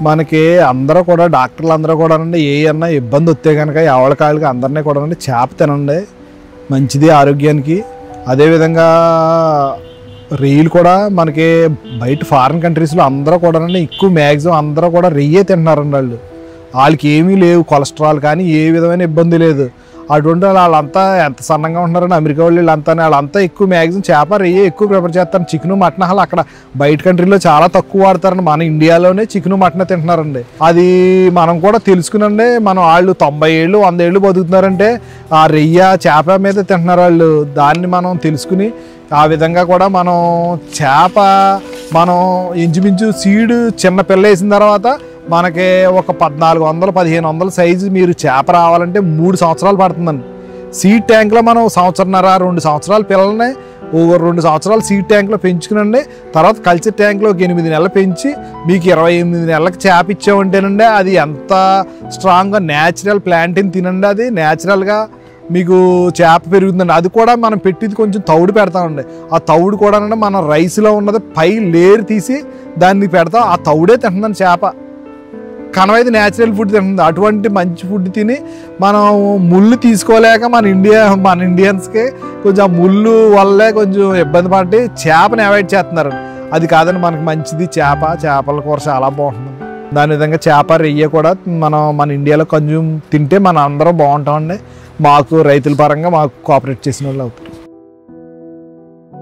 మనకి అందరూ కూడా డాక్టర్లు అందరూ కూడా ఏమన్నా ఇబ్బంది వస్తే కనుక ఎవరికాళ్ళకి అందరినీ కూడా చేప తినండి, మంచిది ఆరోగ్యానికి. అదేవిధంగా రొయ్యలు కూడా మనకి బయట ఫారిన్ కంట్రీస్లో అందరూ కూడా ఎక్కువ మ్యాక్సిమం అందరూ కూడా రొయ్యే తింటున్నారండి. వాళ్ళకి ఏమీ లేవు కొలెస్ట్రాల్ కానీ ఏ విధమైన ఇబ్బంది లేదు. అటువంటి వాళ్ళంతా ఎంత సన్నంగా ఉంటున్నారని అమెరికా వాళ్ళంతా ఎక్కువ మ్యాక్సిమం చేప రొయ్య ఎక్కువ ప్రిఫర్ చేస్తారు. చికెను మటన్ అసలు అక్కడ బయట కంట్రీలో చాలా తక్కువ వాడతారండి. మన ఇండియాలోనే చికెను మటన్ తింటున్నారండి. అది మనం కూడా తెలుసుకునండి. మనం వాళ్ళు 90 ఏళ్ళు 100 ఏళ్ళు బతుకుతున్నారంటే ఆ రొయ్య చేప మీద తింటున్నారు వాళ్ళు. దాన్ని మనం తెలుసుకుని ఆ విధంగా కూడా మనం చేప మనం ఇంచుమించు సీడు చిన్న పిల్ల వేసిన తర్వాత మనకి ఒక 1400-1500 సైజు మీరు చేప రావాలంటే 3 సంవత్సరాలు పడుతుందండి. సీడ్ ట్యాంక్లో మనం 1.5-2 సంవత్సరాల పిల్లల్ని 2 సంవత్సరాలు సీడ్ ట్యాంక్లో పెంచుకునండి. తర్వాత కల్చర్ ట్యాంక్లో 8 నెలలు పెంచి మీకు 28 నెలలకు చేప ఇచ్చామంటేనండి అది ఎంత స్ట్రాంగ్గా న్యాచురల్ ప్లాంట్ని తినండి. అది న్యాచురల్గా మీకు చేప పెరుగుతుందండి. అది కూడా మనం పెట్టింది కొంచెం తౌడు పెడతామండి. ఆ తౌడు కూడా మనం రైస్లో ఉన్నది పై లేరు తీసి దాన్ని పెడతాం. ఆ తౌడే తింటుందండి చేప. కనవైతే న్యాచురల్ ఫుడ్ తింటుంది. అటువంటి మంచి ఫుడ్ తిని మనం ముళ్ళు తీసుకోలేక మన ఇండియన్స్కి కొంచెం ఆ ముళ్ళు వల్లే కొంచెం ఇబ్బంది పడి చేపని అవాయిడ్ చేస్తున్నారు. అది కాదండి మనకి మంచిది చేపల కూర చాలా బాగుంటుంది. దాని విధంగా చేప రొయ్య కూడా మన ఇండియాలో కొంచెం తింటే మన అందరం బాగుంటామండి. మాకు రైతుల పరంగా మాకు కోఆపరేట్ చేసిన వాళ్ళు అవుతారు.